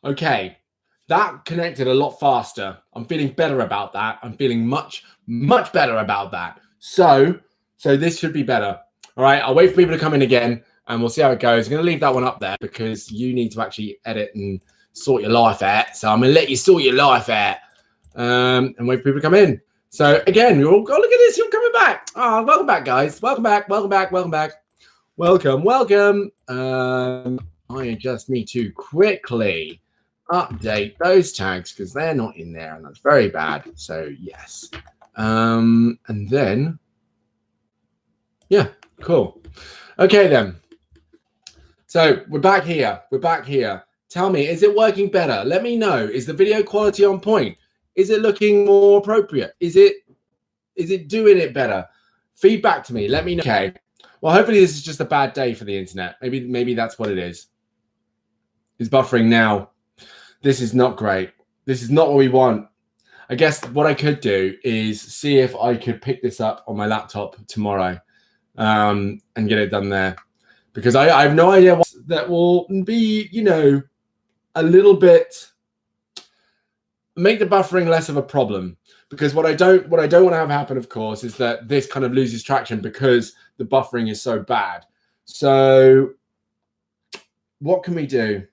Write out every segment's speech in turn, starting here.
Okay, that connected a lot faster. I'm feeling better about that. I'm feeling much better about that. So this should be better. All right, I'll wait for people to come in again and we'll see how it goes. I'm going to leave that one up there because you need to actually edit and sort your life out. So I'm going to let you sort your life out and wait for people to come in. So again, you're all, oh, look at this. You're coming back. Oh, welcome back, guys. Welcome back. Welcome back. Welcome back. Welcome. I just need to quickly update those tags because they're not in there and that's very bad. So yes. And then, yeah, cool. Okay then. So we're back here. Tell me, is it working better? Let me know. Is the video quality on point? Is it looking more appropriate? Is it doing it better? Feedback to me. Let me know. Okay. Well, hopefully this is just a bad day for the internet. Maybe that's what it is. It's buffering now. This is not great. This is not what we want. I guess what I could do is see if I could pick this up on my laptop tomorrow and get it done there. Because I have no idea what that will be, you know, a little bit, make the buffering less of a problem. Because what I don't want to have happen, of course, is that this kind of loses traction because the buffering is so bad. So what can we do?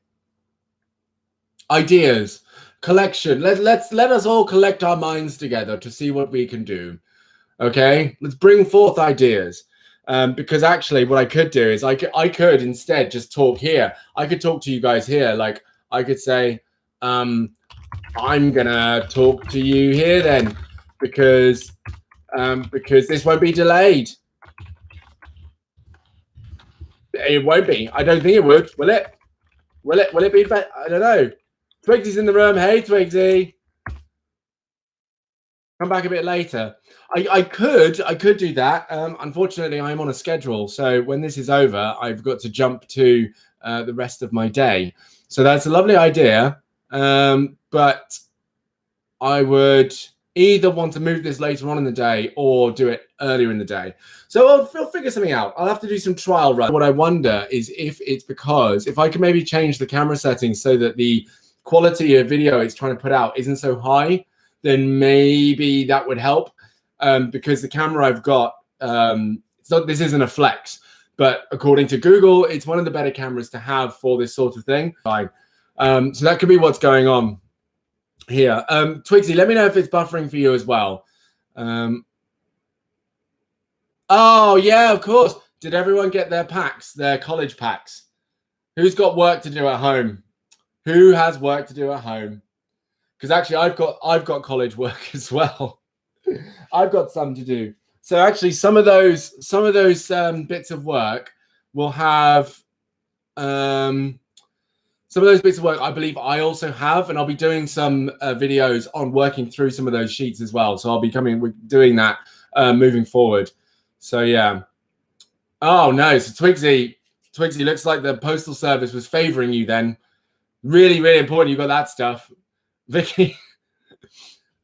Ideas, collection. Let us all collect our minds together to see what we can do. Okay, let's bring forth ideas. Because actually what I could do is I could instead just talk here. I could talk to you guys here. Like I could say, I'm gonna talk to you here then because this won't be delayed. It won't be. I don't think it would. Will it? Will it be? I don't know. Twigsy's in the room. Hey, Twigsy. Come back a bit later. I could do that. Unfortunately, I'm on a schedule. So when this is over, I've got to jump to the rest of my day. So that's a lovely idea. But I would either want to move this later on in the day or do it earlier in the day. So I'll figure something out. I'll have to do some trial run. What I wonder is if it's because if I can maybe change the camera settings so that the quality of video it's trying to put out isn't so high, then maybe that would help. Because the camera I've got, this isn't a flex, but according to Google, it's one of the better cameras to have for this sort of thing. Fine. So that could be what's going on here. Twigsy, let me know if it's buffering for you as well. Oh, yeah, of course. Did everyone get their packs, their college packs? Who's got work to do at home? Who has work to do at home? Because actually, I've got college work as well. I've got some to do. So actually, some of those bits of work will have some of those bits of work. I believe I also have, and I'll be doing some videos on working through some of those sheets as well. So I'll be doing that moving forward. So yeah. Oh no, so Twigsy looks like the postal service was favoring you then. Really, really important. You got that stuff, Vicky.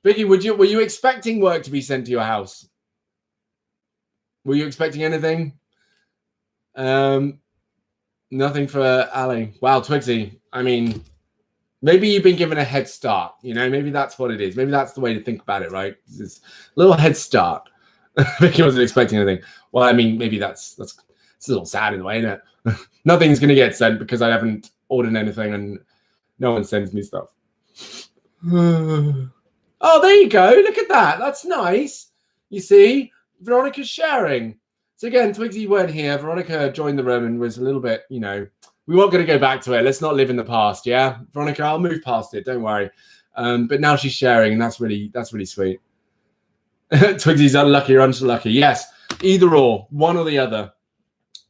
Vicky, were you expecting work to be sent to your house? Were you expecting anything? Nothing for Ali. Wow, Twigsy. I mean, maybe you've been given a head start. You know, maybe that's what it is. Maybe that's the way to think about it, right? It's a little head start. Vicky wasn't expecting anything. Well, I mean, maybe it's a little sad in a way, isn't it? Nothing's going to get sent because I haven't ordered anything and no one sends me stuff. Oh, there you go. Look at that. That's nice. You see, Veronica's sharing. So again, Twigsy weren't here. Veronica joined the room and was a little bit, you know, we weren't going to go back to it. Let's not live in the past. Yeah, Veronica, I'll move past it. Don't worry. But now she's sharing, and that's really sweet. Twigsy's unlucky or unlucky. Yes, either or, one or the other.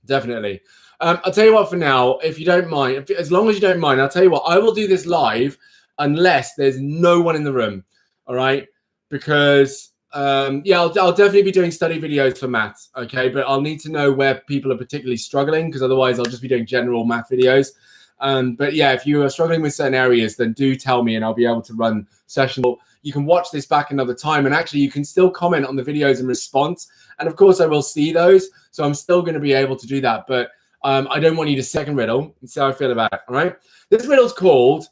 Definitely. I'll tell you what, for now, if you don't mind, as long as you don't mind, I'll tell you what, I will do this live unless there's no one in the room. All right. Because, yeah, I'll definitely be doing study videos for maths. Okay. But I'll need to know where people are particularly struggling because otherwise I'll just be doing general math videos. But yeah, if you are struggling with certain areas, then do tell me and I'll be able to run sessions. You can watch this back another time and actually you can still comment on the videos in response. And of course I will see those. So I'm still going to be able to do that. But I don't want you to second riddle and see how I feel about it. All right. This riddle's called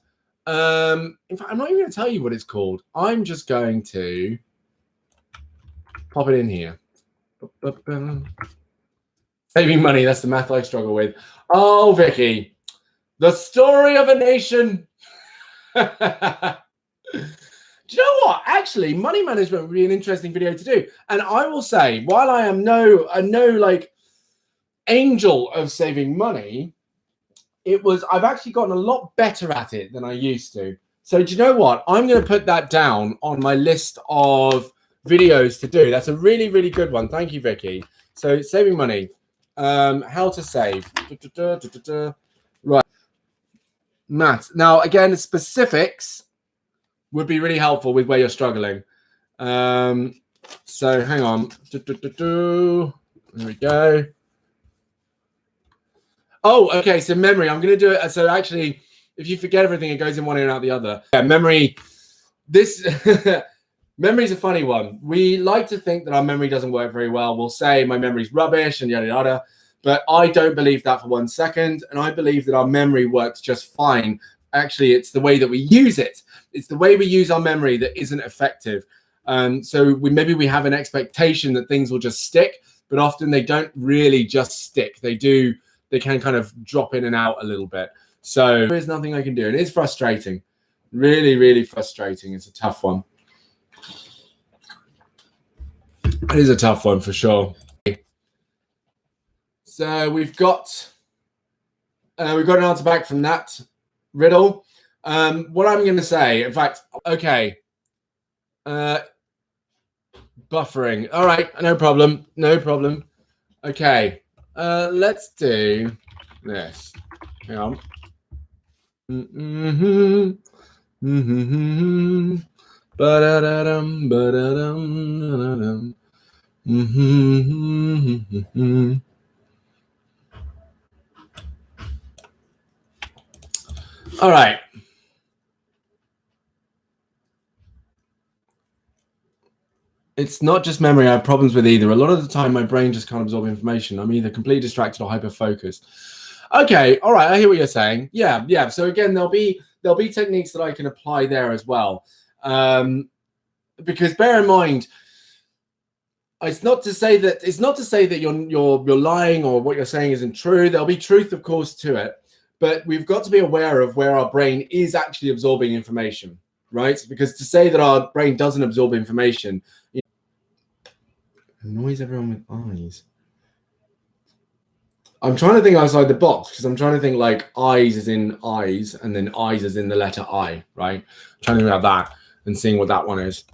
In fact, I'm not even going to tell you what it's called. I'm just going to pop it in here. Saving money. That's the math I struggle with. Oh, Vicky, the story of a nation. Do you know what? Actually, money management would be an interesting video to do. And I will say, while I am no like angel of saving money, I've actually gotten a lot better at it than I used to. So do you know what? I'm going to put that down on my list of videos to do. That's a really, really good one. Thank you, Vicky. So saving money, how to save. Right. Matt. Now, again, the specifics would be really helpful with where you're struggling. So hang on. There we go. Oh, okay. So memory, I'm going to do it. So actually, if you forget everything, it goes in one ear and out the other. Yeah, memory. Memory's a funny one. We like to think that our memory doesn't work very well. We'll say my memory's rubbish and yada, yada. But I don't believe that for 1 second. And I believe that our memory works just fine. Actually, it's the way that we use it. It's the way we use our memory that isn't effective. So maybe we have an expectation that things will just stick, but often they don't really just stick. They can kind of drop in and out a little bit. So there is nothing I can do. And it's frustrating. Really, really frustrating. It's a tough one. It is a tough one for sure. So we've got an answer back from that riddle. What I'm going to say, in fact, okay. Buffering. All right, no problem. No problem. Okay. Let's do this. Hang on. Ba-da-da-dum, ba-da-dum, da-da-dum. All right. It's not just memory I have problems with either. A lot of the time, my brain just can't absorb information. I'm either completely distracted or hyper-focused. Okay, all right, I hear what you're saying. Yeah. So again, there'll be techniques that I can apply there as well. Because bear in mind, it's not to say that you're lying or what you're saying isn't true. There'll be truth, of course, to it, but we've got to be aware of where our brain is actually absorbing information, right? Because to say that our brain doesn't absorb information, annoys everyone with eyes. I'm trying to think outside the box because I'm trying to think like eyes as in eyes and then eyes as in the letter I, right? I'm trying to think about that and seeing what that one is.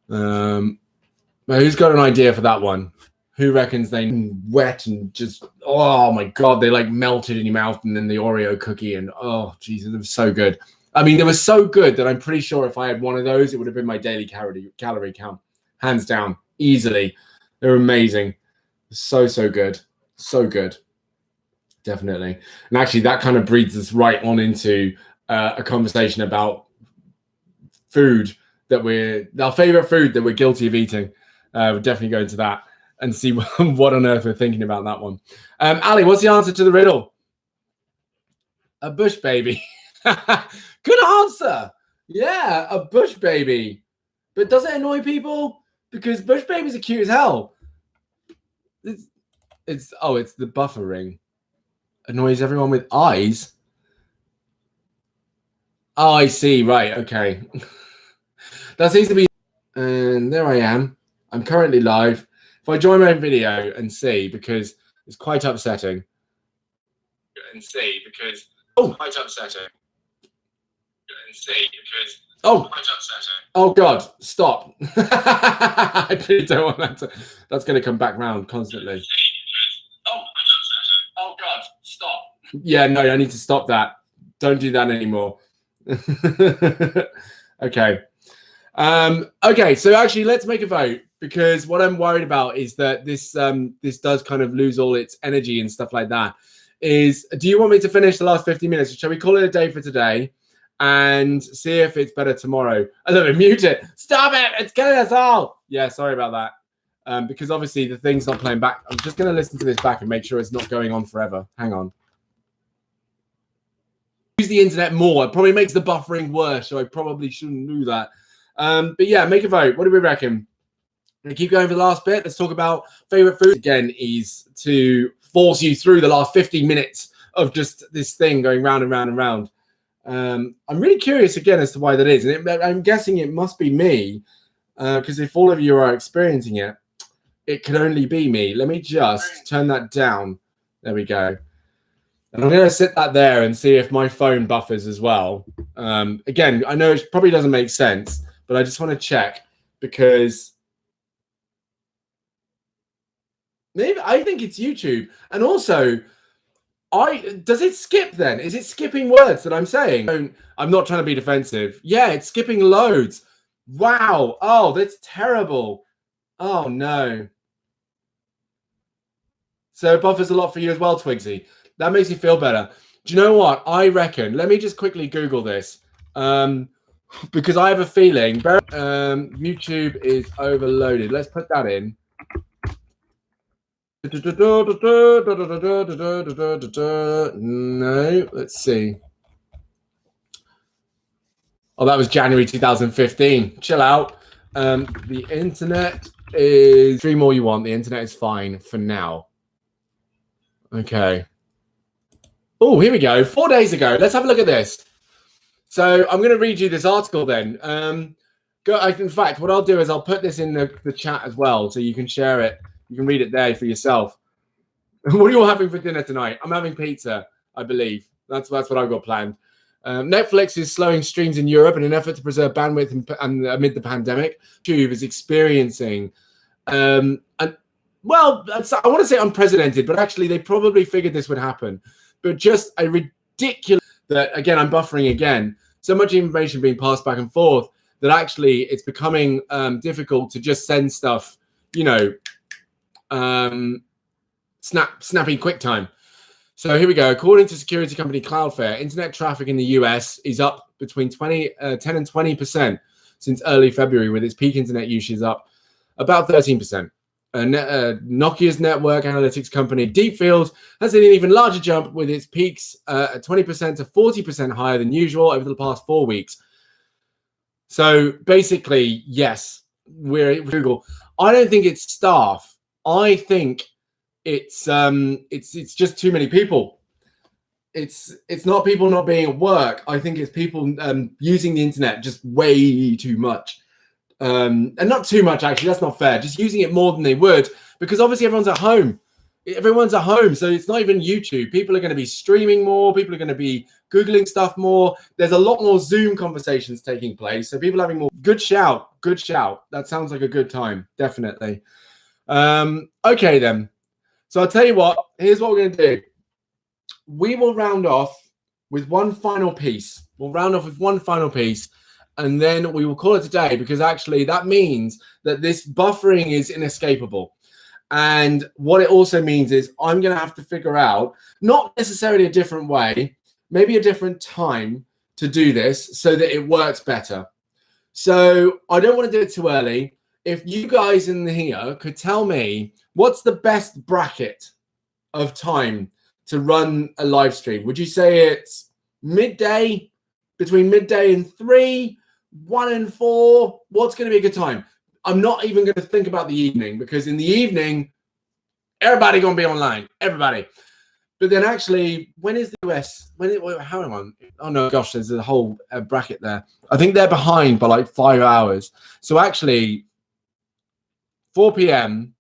Who's got an idea for that one? Who reckons they wet and just, oh my God, they like melted in your mouth and then the Oreo cookie and oh, Jesus, it was so good. I mean, they were so good that I'm pretty sure if I had one of those, it would have been my daily calorie count, hands down, easily. They're amazing. So good. So good. Definitely. And actually, that kind of breeds us right on into a conversation about food our favorite food that we're guilty of eating. We'll definitely go into that and see what on earth we're thinking about that one. Ali, what's the answer to the riddle? A bush baby. Good answer. Yeah, a bush baby. But does it annoy people? Because bush babies are cute as hell. It's the buffering. Annoys everyone with eyes. Oh, I see. Right. Okay. That seems to be. And there I am. I'm currently live. If I join my own video and see, because it's quite upsetting. Quite upsetting. Oh God! Stop! I really don't want that to. That's going to come back round constantly. Oh God! Stop! Yeah, no, I need to stop that. Don't do that anymore. Okay. Okay. So actually, let's make a vote because what I'm worried about is that this does kind of lose all its energy and stuff like that. Do you want me to finish the last 50 minutes? Shall we call it a day for today? And see if it's better tomorrow. I love it. Mute it. Stop it. It's killing us all. Yeah, sorry about that. Because obviously the thing's not playing back. I'm just going to listen to this back and make sure it's not going on forever. Hang on. Use the internet more. It probably makes the buffering worse, so I probably shouldn't do that. But yeah, make a vote. What do we reckon? Gonna keep going for the last bit. Let's talk about favorite food. Again, is to force you through the last 15 minutes of just this thing going round and round and round. I'm really curious again as to why that is. And I'm guessing it must be me, because if all of you are experiencing it, it can only be me. Let me just turn that down. There we go. And I'm going to sit that there and see if my phone buffers as well. Again, I know it probably doesn't make sense, but I just want to check because maybe I think it's YouTube. And also, does it skip then? Is it skipping words that I'm saying? I'm not trying to be defensive. Yeah, it's skipping loads. Wow. Oh, that's terrible. Oh, no. So it buffers a lot for you as well, Twigsy. That makes you feel better. Do you know what? I reckon, let me just quickly Google this. Because I have a feeling YouTube is overloaded. Let's put that in. No, let's see. Oh, that was January 2015. Chill out. The internet is 3 more you want. The internet is fine for now. Okay. Oh, here we go. 4 days ago. Let's have a look at this. So I'm going to read you this article then. In fact, what I'll do is I'll put this in the chat as well so you can share it. You can read it there for yourself. What are you all having for dinner tonight? I'm having pizza, I believe. That's what I've got planned. Netflix is slowing streams in Europe in an effort to preserve bandwidth and amid the pandemic. YouTube is experiencing, I want to say unprecedented, but actually they probably figured this would happen. But just a ridiculous that, again, I'm buffering again. So much information being passed back and forth that actually it's becoming difficult to just send stuff, snappy quick time. So here we go. According to security company Cloudflare, internet traffic in the US is up between 10 and 20% since early February, with its peak internet usage up about 13%. Nokia's network analytics company Deepfield has seen an even larger jump, with its peaks at 20% to 40% higher than usual over the past 4 weeks. So basically, yes, we're at Google. I don't think it's staff. I think it's just too many people. It's not people not being at work. I think it's people using the internet just way too much. And not too much, actually. That's not fair. Just using it more than they would, because obviously everyone's at home. Everyone's at home, so it's not even YouTube. People are going to be streaming more. People are going to be Googling stuff more. There's a lot more Zoom conversations taking place, so people are having more. Good shout. Good shout. That sounds like a good time. Definitely. Okay, then. So I'll tell you what. Here's what we're going to do. We will round off with one final piece. We'll round off with one final piece. And then we will call it a day, because actually that means that this buffering is inescapable. And what it also means is I'm going to have to figure out, not necessarily a different way, maybe a different time to do this so that it works better. So I don't want to do it too early. If you guys in here could tell me what's the best bracket of time to run a live stream, would you say it's midday, between midday and 3, 1 and 4? What's going to be a good time? I'm not even going to think about the evening, because in the evening, everybody going to be online. Everybody. But then actually, when is the US? How am I? Oh, no, gosh, there's a whole bracket there. I think they're behind by like 5 hours. So actually, 4 p.m.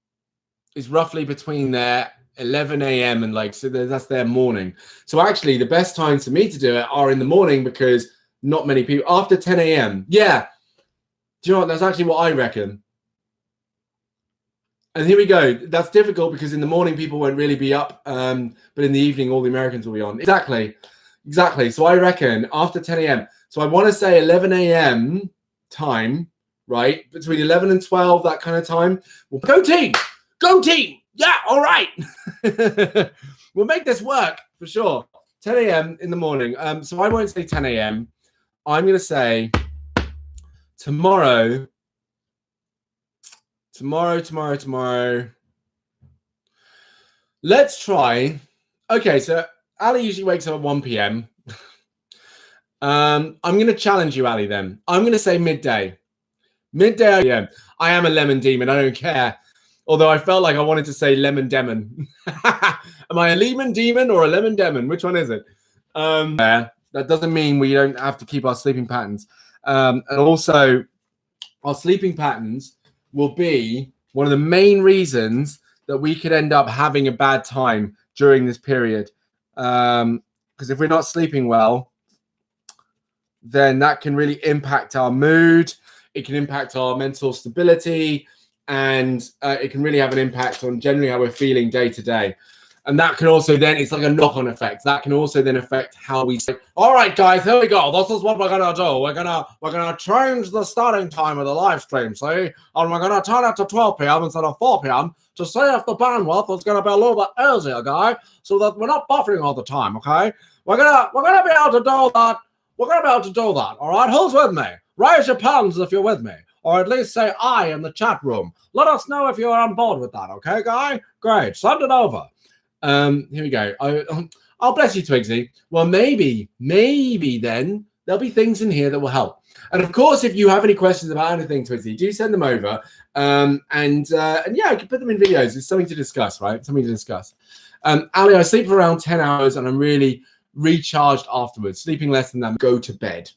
is roughly between their 11 a.m. and so that's their morning. So actually, the best times for me to do it are in the morning, because not many people after 10 a.m. Yeah. Do you know what? That's actually what I reckon. And here we go. That's difficult because in the morning people won't really be up, but in the evening all the Americans will be on. Exactly. So I reckon after 10 a.m. So I want to say 11 a.m. time, right? Between 11 and 12, that kind of time. Well, go team! Go team! Yeah, all right. We'll make this work for sure. 10 a.m. in the morning. So I won't say 10 a.m. I'm going to say tomorrow. Let's try. Okay, so Ali usually wakes up at 1 p.m. I'm going to challenge you, Ali, then. I'm going to say midday. Midday, yeah. I am a lemon demon. I don't care. Although I felt like I wanted to say lemon demon. Am I a lemon demon or a lemon demon? Which one is it? That doesn't mean we don't have to keep our sleeping patterns. And also, our sleeping patterns will be one of the main reasons that we could end up having a bad time during this period. Because if we're not sleeping well, then that can really impact our mood. It can impact our mental stability, and it can really have an impact on generally how we're feeling day to day. And that can also then, it's like a knock-on effect. That can also then affect how we say, all right, guys, here we go. This is what we're gonna do. We're gonna change the starting time of the live stream, see? And we're gonna turn it to 12 p.m. instead of 4 p.m. to see if the bandwidth is gonna be a little bit easier, guy, so that we're not buffering all the time, okay? We're gonna be able to do that. We're gonna be able to do that. All right, who's with me? Raise your palms if you're with me, or at least say I in the chat room. Let us know if you're on board with that, okay, guy? Great, send it over. Here we go. I'll bless you, Twigsy. Well, maybe then there'll be things in here that will help. And of course, if you have any questions about anything, Twigsy, do send them over. And yeah, I can put them in videos. It's something to discuss, right? Something to discuss. Ali, I sleep for around 10 hours and I'm really recharged afterwards. Sleeping less than that, go to bed.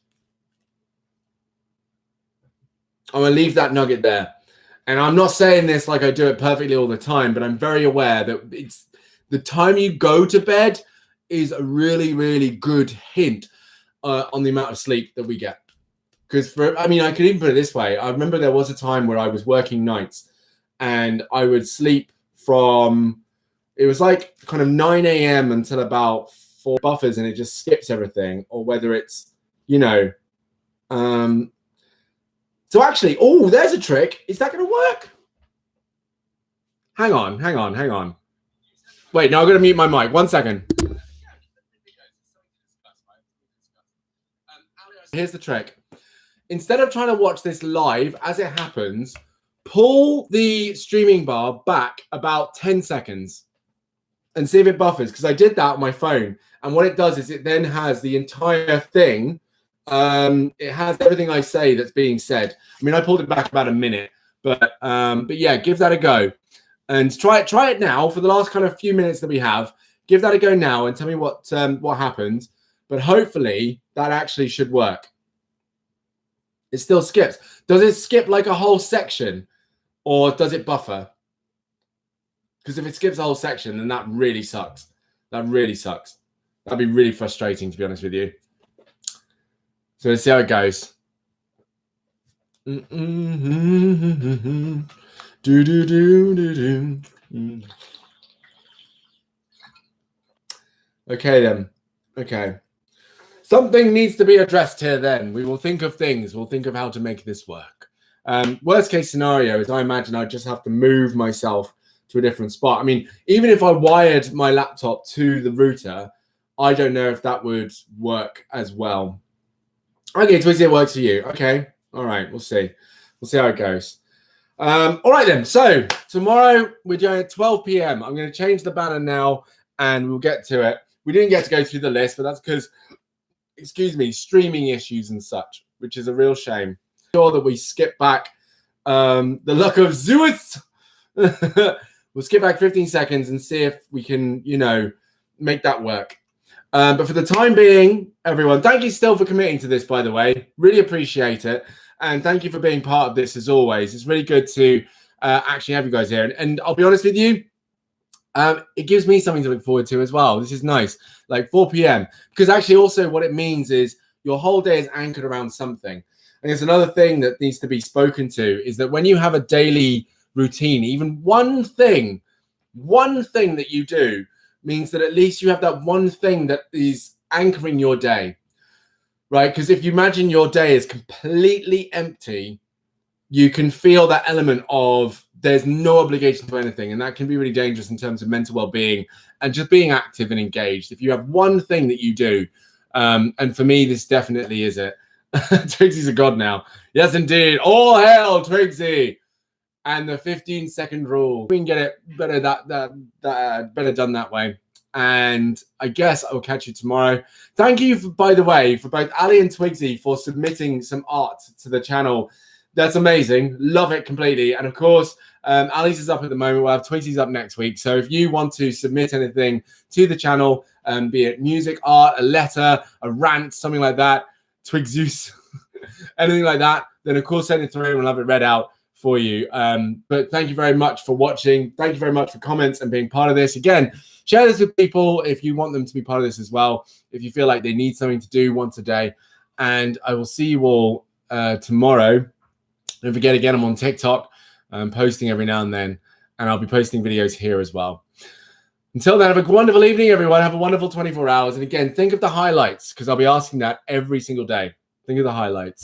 I'm going to leave that nugget there. And I'm not saying this like I do it perfectly all the time, but I'm very aware that it's the time you go to bed is a really, really good hint on the amount of sleep that we get. Because I could even put it this way. I remember there was a time where I was working nights and I would sleep from, it was like kind of 9 a.m. until about 4 buffers, and it just skips everything. Or whether it's, so actually, oh, there's a trick. Is that going to work? Hang on. Wait, now I'm going to mute my mic. 1 second. Here's the trick. Instead of trying to watch this live as it happens, pull the streaming bar back about 10 seconds and see if it buffers. Because I did that on my phone. And what it does is it then has the entire thing. It has everything I say that's being said. I pulled it back about a minute. But yeah, give that a go. And try it now for the last kind of few minutes that we have. Give that a go now and tell me what happened. But hopefully that actually should work. It still skips. Does it skip like a whole section, or does it buffer? Because if it skips a whole section, then that really sucks. That really sucks. That'd be really frustrating, to be honest with you. So let's see how it goes. Okay then. Okay. Something needs to be addressed here then. We will think of things. We'll think of how to make this work. Worst case scenario is I imagine I just have to move myself to a different spot. Even if I wired my laptop to the router, I don't know if that would work as well. Okay, Twizzy, it works for you. Okay. All right. We'll see. We'll see how it goes. All right then. So tomorrow we're doing at 12 p.m. I'm going to change the banner now and we'll get to it. We didn't get to go through the list, but that's because, streaming issues and such, which is a real shame. Sure that we skip back the luck of Zeus. We'll skip back 15 seconds and see if we can, make that work. But for the time being, everyone, thank you still for committing to this, by the way. Really appreciate it. And thank you for being part of this as always. It's really good to actually have you guys here. And I'll be honest with you, it gives me something to look forward to as well. This is nice, like 4 p.m. Because actually also what it means is your whole day is anchored around something. And there's another thing that needs to be spoken to is that when you have a daily routine, even one thing that you do means that at least you have that one thing that is anchoring your day, right? Because if you imagine your day is completely empty, you can feel that element of there's no obligation to anything. And that can be really dangerous in terms of mental well-being and just being active and engaged. If you have one thing that you do, and for me, this definitely is it. Twigsy's a god now. Yes, indeed. All hail Twigsy. And the 15-second rule. We can get it better better done that way. And I guess I will catch you tomorrow. Thank you, by the way, for both Ali and Twigsy for submitting some art to the channel. That's amazing. Love it completely. And of course, Ali's is up at the moment. We'll have Twigsy's up next week. So if you want to submit anything to the channel, be it music, art, a letter, a rant, something like that, Twigzeus, anything like that, then of course send it through and we'll have it read out for you. But thank you very much for watching. Thank you very much for comments and being part of this. Again, share this with people if you want them to be part of this as well, if you feel like they need something to do once a day. And I will see you all tomorrow. Don't forget, again, I'm on TikTok. I'm posting every now and then, and I'll be posting videos here as well. Until then, have a wonderful evening, everyone. Have a wonderful 24 hours. And again, think of the highlights, because I'll be asking that every single day. Think of the highlights.